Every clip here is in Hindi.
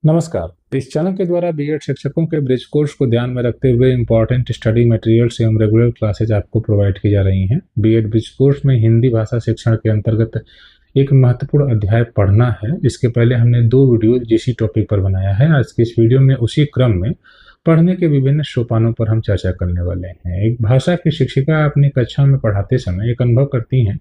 नमस्कार। इस चैनल के द्वारा बीएड शिक्षकों के ब्रिज कोर्स को ध्यान में रखते हुए इम्पोर्टेंट स्टडी मटेरियल्स एवं रेगुलर क्लासेज आपको प्रोवाइड की जा रही हैं। बीएड ब्रिज कोर्स में हिंदी भाषा शिक्षण के अंतर्गत एक महत्वपूर्ण अध्याय पढ़ना है। इसके पहले हमने 2 वीडियो इसी टॉपिक पर बनाया है। आज के इस वीडियो में उसी क्रम में पढ़ने के विभिन्न सोपानों पर हम चर्चा करने वाले हैं। एक भाषा की शिक्षिका अपनी कक्षा में पढ़ाते समय एक अनुभव करती हैं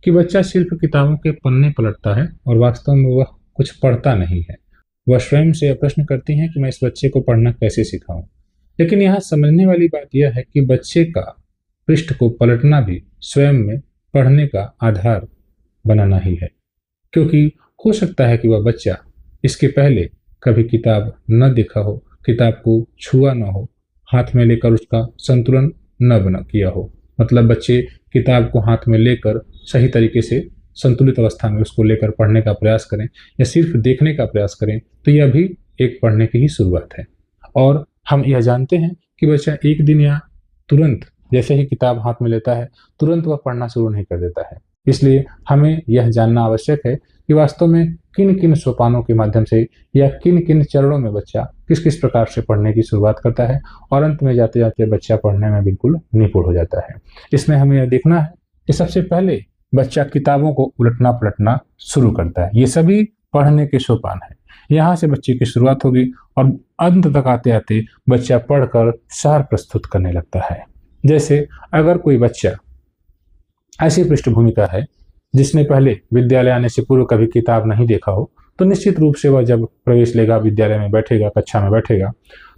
कि बच्चा सिर्फ किताबों के पन्ने पलटता है और वास्तव में वह कुछ पढ़ता नहीं है। वह स्वयं से यह प्रश्न करती हैं कि मैं इस बच्चे को पढ़ना कैसे सिखाऊं। लेकिन यहाँ समझने वाली बात यह है कि बच्चे का पृष्ठ को पलटना भी स्वयं में पढ़ने का आधार बनाना ही है, क्योंकि हो सकता है कि वह बच्चा इसके पहले कभी किताब न देखा हो, किताब को छुआ न हो, हाथ में लेकर उसका संतुलन न बना किया हो। मतलब बच्चे किताब को हाथ में लेकर सही तरीके से संतुलित अवस्था में उसको लेकर पढ़ने का प्रयास करें या सिर्फ देखने का प्रयास करें, तो यह भी एक पढ़ने की ही शुरुआत है। और हम यह जानते हैं कि बच्चा एक दिन या तुरंत जैसे ही किताब हाथ में लेता है तुरंत वह पढ़ना शुरू नहीं कर देता है। इसलिए हमें यह जानना आवश्यक है कि वास्तव में किन किन सोपानों के माध्यम से या किन किन चरणों में बच्चा किस किस प्रकार से पढ़ने की शुरुआत करता है और अंत में जाते जाते बच्चा पढ़ने में बिल्कुल निपुण हो जाता है। इसमें हमें यह देखना है कि सबसे पहले बच्चा किताबों को उलटना पलटना शुरू करता है। ये सभी पढ़ने के सोपान है। यहाँ से बच्चे की शुरुआत होगी और अंत तक आते आते बच्चा पढ़कर सार प्रस्तुत करने लगता है। जैसे अगर कोई बच्चा ऐसी पृष्ठभूमि का है जिसने पहले विद्यालय आने से पूर्व कभी किताब नहीं देखा हो, तो निश्चित रूप से वह जब प्रवेश लेगा, विद्यालय में बैठेगा, कक्षा में बैठेगा,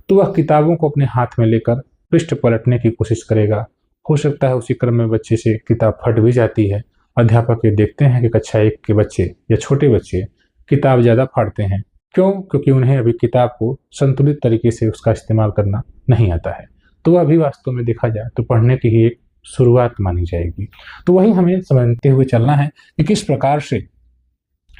तो वह किताबों को अपने हाथ में लेकर पृष्ठ पलटने की कोशिश करेगा। हो सकता है उसी क्रम में बच्चे से किताब फट भी जाती है। अध्यापक ये देखते हैं कि कक्षा 1 के बच्चे या छोटे बच्चे किताब ज़्यादा फाड़ते हैं। क्यों? क्योंकि उन्हें अभी किताब को संतुलित तरीके से उसका इस्तेमाल करना नहीं आता है। तो वह अभी वास्तव में देखा जाए तो पढ़ने की ही एक शुरुआत मानी जाएगी। तो वही हमें समझते हुए चलना है कि किस प्रकार से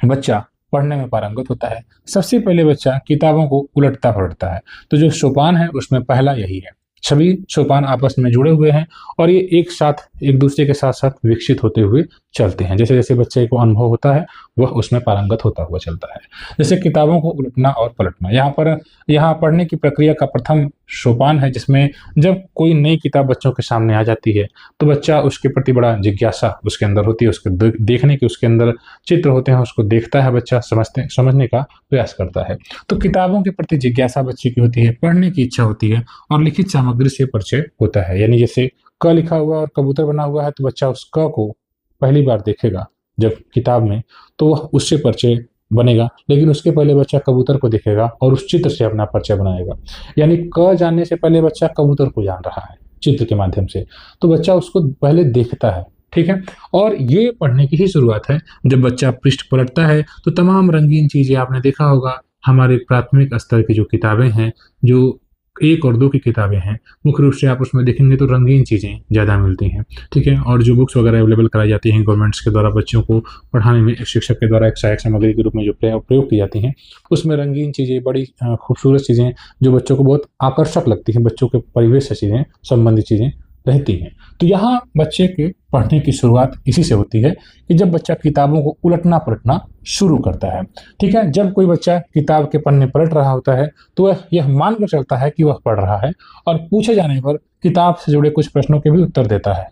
बच्चा पढ़ने में पारंगत होता है। सबसे पहले बच्चा किताबों को उलटता पलटता है। तो जो सोपान है उसमें पहला यही है। सभी सोपान आपस में जुड़े हुए हैं और ये एक साथ एक दूसरे के साथ साथ विकसित होते हुए चलते हैं। जैसे जैसे बच्चे को अनुभव होता है वह उसमें पारंगत होता हुआ चलता है। जैसे किताबों को उलटना और पलटना, यहाँ पढ़ने की प्रक्रिया का प्रथम सोपान है, जिसमें जब कोई नई किताब बच्चों के सामने आ जाती है तो बच्चा उसके प्रति बड़ा जिज्ञासा उसके अंदर होती है। उसके देखने की उसके अंदर चित्र होते हैं, उसको देखता है बच्चा, समझने का प्रयास करता है। तो किताबों के प्रति जिज्ञासा बच्चे की होती है, पढ़ने की इच्छा होती है और लिखित सामग्री से परिचय होता है। यानी जैसे क लिखा हुआ और कबूतर बना हुआ है तो बच्चा उस क को पहली बार देखेगा जब किताब में, तो वह उससे परिचय बनेगा। लेकिन उसके पहले बच्चा कबूतर को देखेगा और उस चित्र से अपना परिचय बनाएगा। यानी क जानने से पहले बच्चा कबूतर को जान रहा है चित्र के माध्यम से, तो बच्चा उसको पहले देखता है। ठीक है। और ये पढ़ने की ही शुरुआत है। जब बच्चा पृष्ठ पलटता है तो तमाम रंगीन चीजें आपने देखा होगा, हमारे प्राथमिक स्तर की जो किताबें हैं, जो 1 और 2 की किताबें हैं, मुख्य रूप से आप उसमें देखेंगे तो रंगीन चीज़ें ज़्यादा मिलती हैं। ठीक है। और जो बुक्स वगैरह अवेलेबल कराई जाती हैं गवर्नमेंट्स के द्वारा बच्चों को पढ़ाने में, एक शिक्षक के द्वारा एक सहायक सामग्री के रूप में जो प्रयोग की जाती हैं, उसमें रंगीन चीज़ें, बड़ी खूबसूरत चीज़ें जो बच्चों को बहुत आकर्षक लगती हैं, बच्चों के परिवेश से चीज़ें संबंधित चीज़ें रहती हैं। तो यहाँ बच्चे के पढ़ने की शुरुआत इसी से होती है कि जब बच्चा किताबों को उलटना पलटना शुरू करता है। ठीक है। जब कोई बच्चा किताब के पन्ने पलट रहा होता है तो वह यह मानकर चलता है कि वह पढ़ रहा है और पूछे जाने पर किताब से जुड़े कुछ प्रश्नों के भी उत्तर देता है,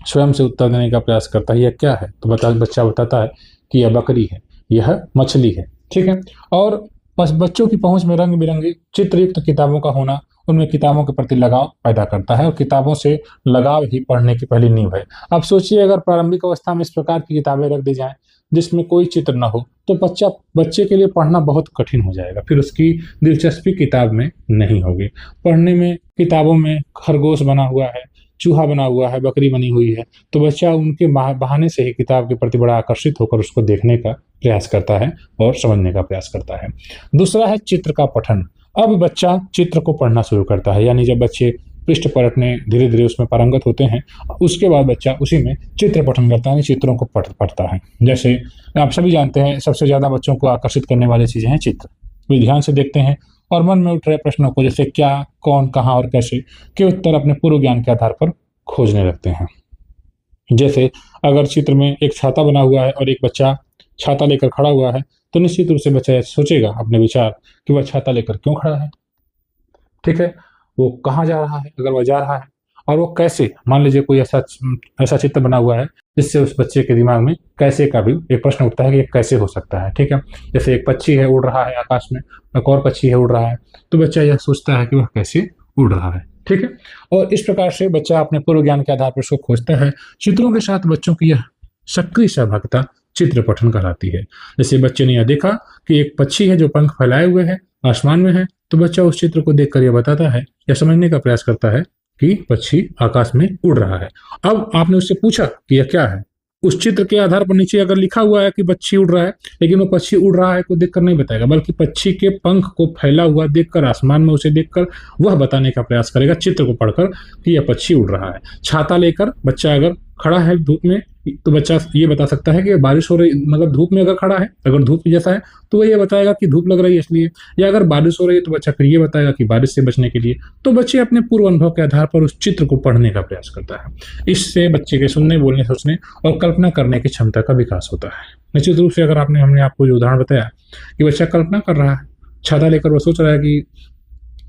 स्वयं से उत्तर देने का प्रयास करता है। यह क्या है? तो बच्चा बताता है कि यह बकरी है, यह मछली है। ठीक है। और बस बच्चों की पहुंच में रंग बिरंगी चित्रयुक्त किताबों का होना उनमें किताबों के प्रति लगाव पैदा करता है और किताबों से लगाव ही पढ़ने की पहली नींव है। अब सोचिए अगर प्रारंभिक अवस्था में इस प्रकार की किताबें रख दी जाएं जिसमें कोई चित्र न हो तो बच्चे के लिए पढ़ना बहुत कठिन हो जाएगा। फिर उसकी दिलचस्पी किताब में नहीं होगी। पढ़ने में किताबों में खरगोश बना हुआ है, चूहा बना हुआ है, बकरी बनी हुई है, तो बच्चा उनके बहाने से ही किताब के प्रति बड़ा आकर्षित होकर उसको देखने का प्रयास करता है और समझने का प्रयास करता है। दूसरा है चित्र का पठन। अब बच्चा चित्र को पढ़ना शुरू करता है। यानी जब बच्चे पृष्ठ पलटने धीरे धीरे उसमें पारंगत होते हैं, उसके बाद बच्चा उसी में चित्र पठन करता है, चित्रों को पढ़ता है। जैसे आप सभी जानते हैं सबसे ज़्यादा बच्चों को आकर्षित करने वाली चीज़ें हैं चित्र। वे ध्यान से देखते हैं और मन में उठ रहे प्रश्नों को, जैसे क्या, कौन, कहाँ और कैसे के उत्तर अपने पूर्व ज्ञान के आधार पर खोजने लगते हैं। जैसे अगर चित्र में एक छाता बना हुआ है और एक बच्चा छाता लेकर खड़ा हुआ है तो निश्चित रूप से बच्चा यह सोचेगा अपने विचार कि वह छाता लेकर क्यों खड़ा है, ठीक है, वो कहाँ जा रहा है, अगर वह जा रहा है, और वो कैसे, मान लीजिए कोई ऐसा चित्र बना हुआ है जिससे उस बच्चे के दिमाग में कैसे का भी एक प्रश्न उठता है कि ये कैसे हो सकता है, ठीक है। जैसे एक पक्षी है उड़ रहा है आकाश में, एक और पक्षी है उड़ रहा है, तो बच्चा यह सोचता है कि वह कैसे उड़ रहा है, ठीक है। और इस प्रकार से बच्चा अपने पूर्व ज्ञान के आधार पर उसको खोजता है। चित्रों के साथ बच्चों की यह सक्रिय सहभागिता चित्र पठन कहलाती है। जैसे बच्चे ने यह देखा कि एक पक्षी है जो पंख फैलाए हुए है, आसमान में है, तो बच्चा उस चित्र को देखकर यह बताता है या समझने का प्रयास करता है कि पक्षी आकाश में उड़ रहा है। अब आपने उससे पूछा कि यह क्या है, उस चित्र के आधार पर नीचे अगर लिखा हुआ है कि पक्षी उड़ रहा है, लेकिन वो पक्षी उड़ रहा है को देखकर नहीं बताएगा, बल्कि पक्षी के पंख को फैला हुआ देखकर, आसमान में उसे देखकर वह बताने का प्रयास करेगा चित्र को पढ़कर कि यह पक्षी उड़ रहा है। छाता लेकर बच्चा अगर खड़ा है धूप में, तो बच्चा ये बता सकता है कि बारिश हो रही, मतलब धूप में अगर खड़ा है, अगर धूप जैसा है तो वह ये बताएगा कि धूप लग रही है इसलिए, या अगर बारिश हो रही है तो बच्चा फिर ये बताएगा कि बारिश से बचने के लिए। तो बच्चे अपने पूर्व अनुभव के आधार पर उस चित्र को पढ़ने का प्रयास करता है। इससे बच्चे के सुनने, बोलने, सोचने और कल्पना करने की क्षमता का विकास होता है। निश्चित रूप से अगर हमने आपको जो उदाहरण बताया कि बच्चा कल्पना कर रहा है, छाता लेकर वह सोच रहा है कि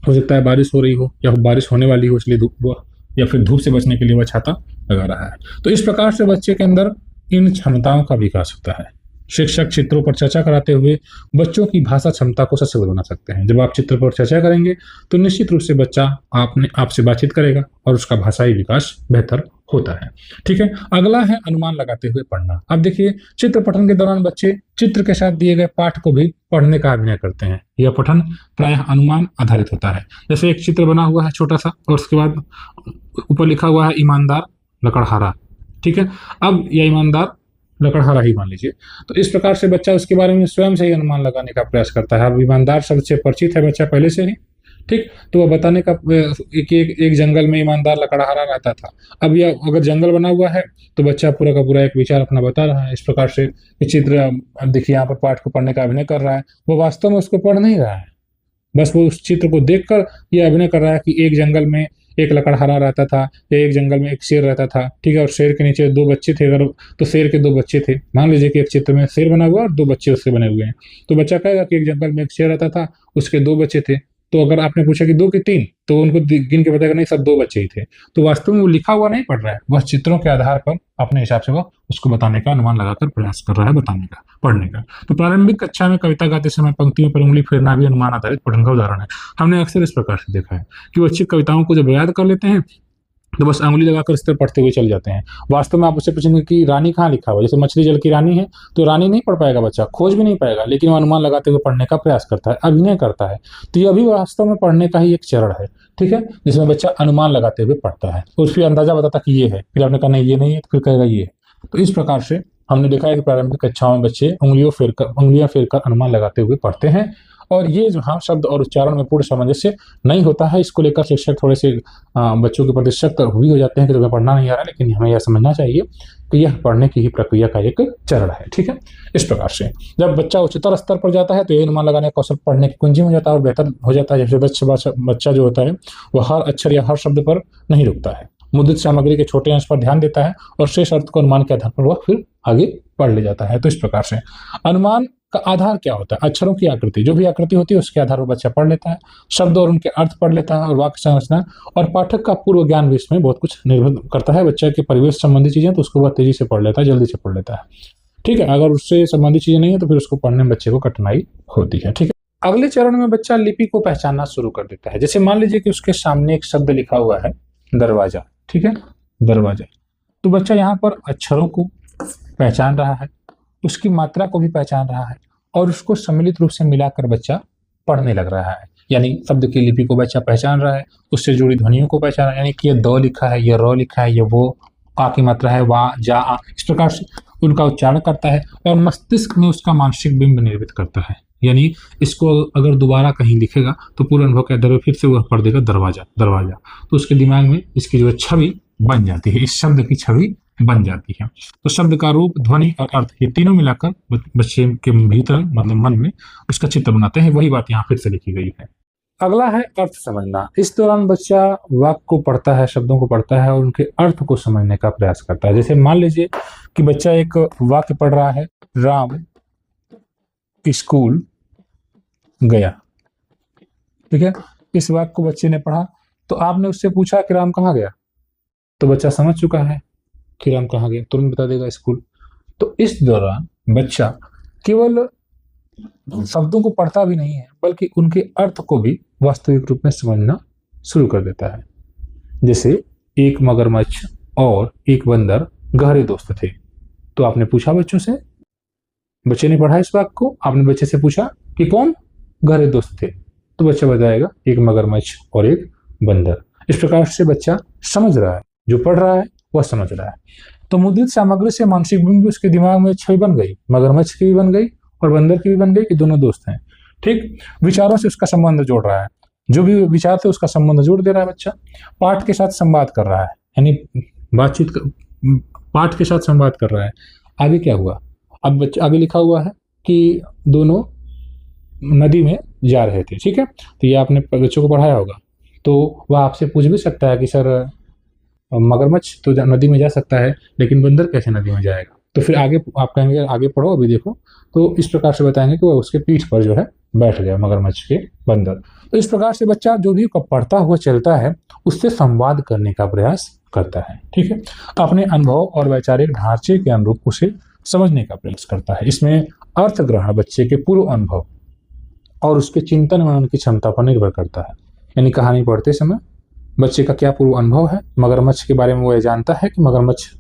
हो सकता है बारिश हो रही हो या बारिश होने वाली हो, इसलिए धूप, या फिर धूप से बचने के लिए वह छाता लगा रहा है। तो इस प्रकार से बच्चे के अंदर इन क्षमताओं का विकास होता है। शिक्षक चित्रों पर चर्चा कराते हुए बच्चों की भाषा क्षमता को सशक्त बना सकते हैं। जब आप चित्र पर चर्चा करेंगे तो निश्चित रूप से बच्चा आपसे बातचीत करेगा और उसका भाषाई विकास बेहतर होता है, ठीक है। अगला है अनुमान लगाते हुए पढ़ना। अब देखिए, चित्र पठन के दौरान बच्चे चित्र के साथ दिए गए पाठ को भी पढ़ने का अभिनय करते हैं। यह पठन प्रायः अनुमान आधारित होता है। जैसे एक चित्र बना हुआ है छोटा सा, और उसके बाद ऊपर लिखा हुआ है ईमानदार लकड़हारा, ठीक है। अब यह ईमानदार लकड़हारा ही मान लीजिए, तो इस प्रकार से बच्चा उसके बारे में स्वयं से ही अनुमान लगाने का प्रयास करता है। अब ईमानदार शब्द से परिचित है बच्चा पहले से ही, ठीक, तो वह बताने का एक जंगल में ईमानदार लकड़हारा रहता था। अब यह अगर जंगल बना हुआ है तो बच्चा पूरा का पूरा एक विचार अपना बता रहा है। इस प्रकार से चित्र, देखिए यहाँ पर पाठ को पढ़ने का अभिनय कर रहा है, वो वास्तव में उसको पढ़ नहीं रहा है, बस वो उस चित्र को देखकर यह अभिनय कर रहा है कि एक जंगल में एक लकड़हारा रहता था, या एक जंगल में एक शेर रहता था, ठीक है, और शेर के नीचे दो बच्चे थे, अगर तो शेर के दो बच्चे थे। मान लीजिए कि एक चित्र में शेर बना हुआ है और दो बच्चे उसके बने हुए हैं, तो बच्चा कहेगा कि एक जंगल में एक शेर रहता था, उसके दो बच्चे थे। तो अगर आपने पूछा कि दो कि तीन, तो उनको गिन के बताएगा नहीं सब दो बच्चे ही थे। तो वास्तव में वो लिखा हुआ नहीं पढ़ रहा है, वह चित्रों के आधार पर अपने हिसाब से वह उसको बताने का अनुमान लगाकर प्रयास कर रहा है बताने का, पढ़ने का। तो प्रारंभिक कक्षा में कविता गाते समय पंक्तियों पर उंगली फेरना भी अनुमान आधारित पठन का उदाहरण है। हमने अक्सर इस प्रकार से देखा है कि बच्चे कविताओं को जब याद कर लेते हैं तो बस अंगुली लगाकर इस तरह पढ़ते हुए चल जाते हैं। वास्तव में आप उससे पूछेंगे कि रानी कहाँ लिखा हुआ है, जैसे मछली जल की रानी है, तो रानी नहीं पढ़ पाएगा बच्चा, खोज भी नहीं पाएगा, लेकिन वो अनुमान लगाते हुए पढ़ने का प्रयास करता है, अभिनय करता है। तो यह भी वास्तव में पढ़ने का ही एक चरण है, ठीक है, जिसमें बच्चा अनुमान लगाते हुए पढ़ता है, तो उसकी अंदाजा बताता कि ये है, फिर आपने कहा नहीं ये नहीं है, तो फिर कहेगा ये है। तो इस प्रकार से हमने देखा है कि प्रारंभिक कक्षाओं में बच्चे उंगलियां फेरकर अनुमान लगाते हुए पढ़ते हैं। और ये जो हाँ शब्द और उच्चारण में पूर्ण सामंजस्य नहीं होता है, इसको लेकर शिक्षक थोड़े से बच्चों के प्रति सख्त भी हो जाते हैं कि तुम्हें पढ़ना नहीं आ रहा, लेकिन हमें यह समझना चाहिए कि यह पढ़ने की ही प्रक्रिया का एक चरण है, ठीक है। इस प्रकार से जब बच्चा उच्चतर स्तर पर जाता है तो ये अनुमान लगाने का कौशल पढ़ने की कुंजी हो जाता है और बेहतर हो जाता है। जैसे दक्ष बच्चा जो होता है वह हर अक्षर या हर शब्द पर नहीं रुकता है, मुद्रित सामग्री के छोटे अंश पर ध्यान देता है और शेष अर्थ को अनुमान के आधार पर वह फिर आगे पढ़ ले जाता है। तो इस प्रकार से अनुमान का आधार क्या होता है? अक्षरों की आकृति, जो भी आकृति होती है उसके आधार पर बच्चा पढ़ लेता है, शब्द और उनके अर्थ पढ़ लेता है, और वाक्य संरचना और पाठक का पूर्व ज्ञान भी इसमें बहुत कुछ निर्भर करता है। बच्चे के परिवेश संबंधी चीजें तो उसको वह तेजी से पढ़ लेता है, जल्दी से पढ़ लेता है, ठीक है। अगर उससे संबंधित चीजें नहीं है तो फिर उसको पढ़ने में बच्चे को कठिनाई होती है, ठीक है। अगले चरण में बच्चा लिपि को पहचानना शुरू कर देता है। जैसे मान लीजिए कि उसके सामने एक शब्द लिखा हुआ है दरवाजा, ठीक है, दरवाजा, तो बच्चा यहाँ पर अक्षरों को पहचान रहा है, उसकी मात्रा को भी पहचान रहा है और उसको सम्मिलित रूप से मिलाकर बच्चा पढ़ने लग रहा है। यानी शब्द की लिपि को बच्चा पहचान रहा है, उससे जुड़ी ध्वनियों को पहचान रहा है, यानी कि ये द लिखा है, ये र लिखा है, ये वो, आ की मात्रा है, वा, जा, आ, इस प्रकार से उनका उच्चारण करता है और मस्तिष्क में उसका मानसिक बिंब निर्मित करता है। यानी इसको अगर दोबारा कहीं लिखेगा तो पूर्ण अनुभव के आधार पर फिर से वह पढ़ देगा दरवाजा दरवाजा, तो उसके दिमाग में इसकी जो छवि बन जाती है, इस शब्द की छवि बन जाती है। तो शब्द का रूप, ध्वनि और अर्थ ये तीनों मिलाकर बच्चे के भीतर मतलब मन में उसका चित्र बनाते हैं। वही बात यहाँ फिर से लिखी गई है। अगला है अर्थ समझना। इस दौरान बच्चा वाक्य को पढ़ता है, शब्दों को पढ़ता है और उनके अर्थ को समझने का प्रयास करता है। जैसे मान लीजिए कि बच्चा एक वाक्य पढ़ रहा है, राम स्कूल गया। ठीक है, इस वाक्य को बच्चे ने पढ़ा, तो आपने उससे पूछा कि राम कहाँ गया, तो बच्चा समझ चुका है कि राम कहाँ गया, तुरंत बता देगा स्कूल। तो इस दौरान बच्चा केवल शब्दों को पढ़ता भी नहीं है, बल्कि उनके अर्थ को भी वास्तविक रूप में समझना शुरू कर देता है। जैसे एक मगरमच्छ और एक बंदर गहरे दोस्त थे, तो आपने पूछा बच्चों से, बच्चे ने पढ़ा इस वाक्य को, आपने बच्चे से पूछा कि कौन गहरे दोस्त थे, तो बच्चा बताएगा एक मगरमच्छ और एक बंदर। इस प्रकार से बच्चा समझ रहा है, जो पढ़ रहा है वह समझ रहा है। तो मुद्रित सामग्री से मानसिक बिंदु उसके दिमाग में छवि बन गई, मगरमच्छ की भी बन गई और बंदर की भी बन गई कि दोनों दोस्त हैं। ठीक, विचारों से उसका संबंध जोड़ रहा है, जो भी विचार थे उसका संबंध जोड़ दे रहा है बच्चा। पाठ के साथ संवाद कर रहा है, यानी बातचीत पाठ के साथ संवाद कर रहा है। आगे क्या हुआ, अब बच्चा आगे लिखा हुआ है कि दोनों नदी में जा रहे थे। ठीक है, तो ये आपने बच्चों को पढ़ाया होगा, तो वह आपसे पूछ भी सकता है कि सर मगरमच्छ तो नदी में जा सकता है, लेकिन बंदर कैसे नदी में जाएगा। तो फिर आगे आप कहेंगे आगे पढ़ो, अभी देखो, तो इस प्रकार से बताएंगे कि वह उसके पीठ पर जो है बैठ गया मगरमच्छ के बंदर। तो इस प्रकार से बच्चा जो भी पढ़ता हुआ चलता है उससे संवाद करने का प्रयास करता है। ठीक है, अपने अनुभव और वैचारिक ढांचे के अनुरूप उसे समझने का प्रयास करता है। इसमें अर्थ ग्रहण बच्चे के पूर्व अनुभव और उसके चिंतन मनन की क्षमता पर निर्भर करता है। यानी कहानी पढ़ते समय बच्चे का क्या पूर्व अनुभव है, मगरमच्छ के बारे में वह जानता है कि मगरमच्छ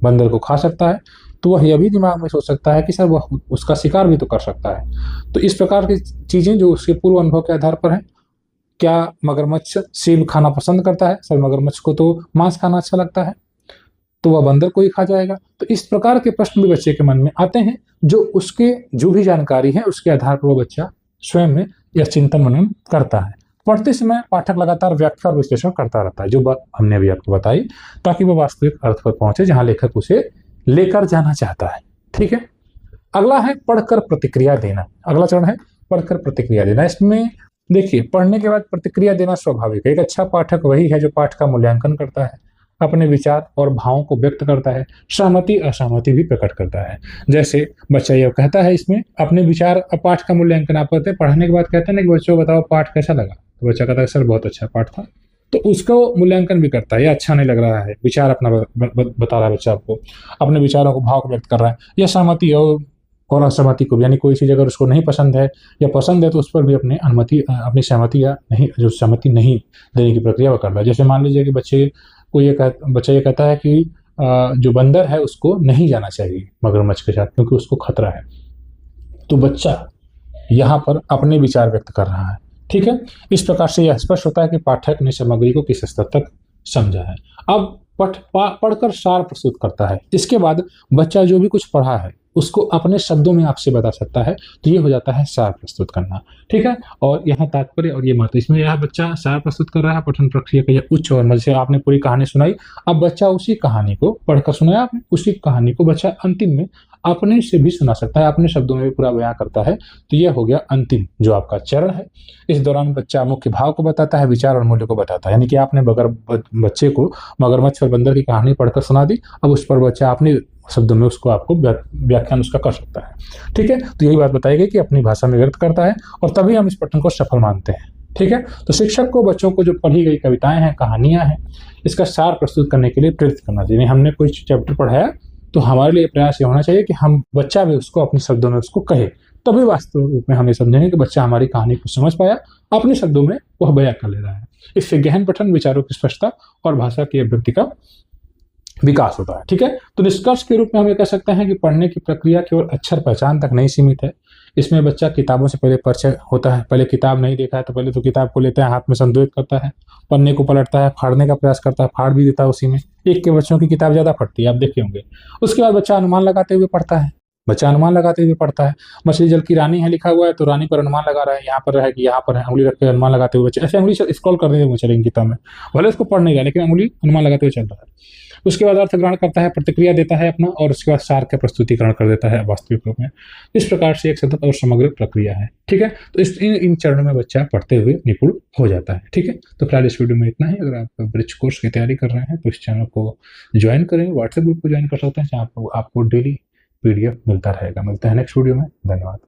बंदर को खा सकता है, तो वह यह भी दिमाग में सोच सकता है कि सर वह उसका शिकार भी तो कर सकता है। तो इस प्रकार की चीजें जो उसके पूर्व अनुभव के आधार पर है, क्या मगरमच्छ सेब खाना पसंद करता है, सर मगरमच्छ को तो मांस खाना अच्छा लगता है, तो वह बंदर को ही खा जाएगा। तो इस प्रकार के प्रश्न भी बच्चे के मन में आते हैं, जो उसके जो भी जानकारी है उसके आधार पर वह बच्चा स्वयं में यह चिंतन मनन करता है। पढ़ते समय पाठक लगातार व्याख्या और विश्लेषण करता रहता है, जो बात हमने अभी आपको बताई, ताकि वह वास्तविक अर्थ पर पहुंचे जहां लेखक उसे लेकर जाना चाहता है। ठीक है, अगला है पढ़कर प्रतिक्रिया देना। अगला चरण है पढ़कर प्रतिक्रिया देना। इसमें देखिए, पढ़ने के बाद प्रतिक्रिया देना स्वाभाविक है। एक अच्छा पाठक वही है जो पाठ का मूल्यांकन करता है, अपने विचार और भावों को व्यक्त करता है, सहमति असहमति भी प्रकट करता है। जैसे बच्चा यह कहता है, इसमें अपने विचार पाठ का मूल्यांकन आप कहते हैं, पढ़ने के बाद कहते हैं ना कि बच्चों बताओ पाठ कैसा लगा, तो बच्चा कहता है सर बहुत अच्छा पाठ था, तो उसको मूल्यांकन भी करता है, या अच्छा नहीं लग रहा है, विचार अपना बता रहा है बच्चा आपको, अपने विचारों को भाव को व्यक्त कर रहा है, या सहमति और असहमति को भी, यानी कोई चीज़ अगर उसको नहीं पसंद है या पसंद है तो उस पर भी अपनी सहमति या नहीं, जो सहमति नहीं देने की प्रक्रिया वो कर रहा है। जैसे मान लीजिए कि बच्चा ये कहता है कि जो बंदर है उसको नहीं जाना चाहिए मगरमच्छ के साथ क्योंकि उसको खतरा है, तो बच्चा यहाँ पर अपने विचार व्यक्त कर रहा है। ठीक है, इस प्रकार से यह स्पष्ट होता है कि पाठक ने सामग्री को किस स्तर तक समझा है। अब पढ़कर सार प्रस्तुत करता है। इसके बाद बच्चा जो भी कुछ पढ़ा है उसको अपने शब्दों में आपसे बता सकता है, तो ये हो जाता है सार प्रस्तुत करना। ठीक है, और यहाँ तात्पर्य और ये महत्व, इसमें यह बच्चा सार प्रस्तुत कर रहा है, पठन प्रक्रिया का यह उच्च और मध्य से आपने पूरी कहानी सुनाई। अब बच्चा उसी कहानी को पढ़कर सुनाया आपने, उसी कहानी को बच्चा अंतिम में अपने से भी सुना सकता है, अपने शब्दों में भी पूरा बयां करता है। तो यह हो गया अंतिम जो आपका चरण है। इस दौरान बच्चा मुख्य भाव को बताता है, विचार और मूल्य को बताता है। यानी कि आपने बच्चे को मगरमच्छ और बंदर की कहानी पढ़कर सुना दी, अब उस पर बच्चा अपने शब्दों में उसको आपको व्याख्यान उसका कर सकता है। ठीक है, तो यही बात बताई गई कि अपनी भाषा में व्यक्त करता है, और तभी हम इस पठन को सफल मानते हैं। ठीक है, तो शिक्षक को बच्चों को जो पढ़ी गई कविताएं हैं, कहानियां हैं, इसका सार प्रस्तुत करने के लिए प्रेरित करना चाहिए। हमने कोई चैप्टर पढ़ाया तो हमारे लिए प्रयास ये होना चाहिए कि हम बच्चा भी उसको अपने शब्दों में उसको कहे, तभी वास्तविक रूप में हमें समझेंगे कि बच्चा हमारी कहानी को समझ पाया, अपने शब्दों में वह बयां कर ले रहा है। इससे गहन पठन, विचारों की स्पष्टता और भाषा की अभिव्यक्ति का विकास होता है। ठीक है, तो निष्कर्ष के रूप में हम ये कह सकते हैं कि पढ़ने की प्रक्रिया केवल अक्षर पहचान तक नहीं सीमित है। इसमें बच्चा किताबों से पहले परिचय होता है, पहले किताब नहीं देखा है तो पहले तो किताब को लेता है, हाथ में संतुलित करता है, पन्ने को पलटता है, फाड़ने का प्रयास करता है, फाड़ भी देता है उसी में। एक के बच्चों की किताब ज्यादा फटती है, आप देखे होंगे। उसके बाद बच्चा अनुमान लगाते हुए पढ़ता है, मछली जल की रानी है लिखा हुआ है तो रानी पर अनुमान लगा रहा है, यहाँ पर है कि यहाँ पर है, उंगली रख के अनुमान लगाते हुए बच्चे ऐसे उंगली स्क्रॉल करने हुए चलेंगे किताब में, भले उसको पढ़ नहीं रहा लेकिन उंगली अनुमान लगाते हुए चल रहा है। उसके बाद अर्थ ग्रहण करता है, प्रतिक्रिया देता है अपना, और उसके बाद सार का प्रस्तुतिकरण कर देता है वास्तविक रूप में। इस प्रकार से एक सतत और समग्र प्रक्रिया है। ठीक है, तो इन चरणों में बच्चा पढ़ते हुए निपुण हो जाता है। ठीक है, तो फिलहाल इस वीडियो में इतना ही। अगर आप ब्रिज कोर्स की तैयारी कर रहे हैं तो इस चैनल को ज्वाइन करें, व्हाट्सएप ग्रुप को ज्वाइन कर सकते हैं जहाँ आपको डेली PDF मिलता रहेगा। मिलते हैं नेक्स्ट वीडियो में, धन्यवाद।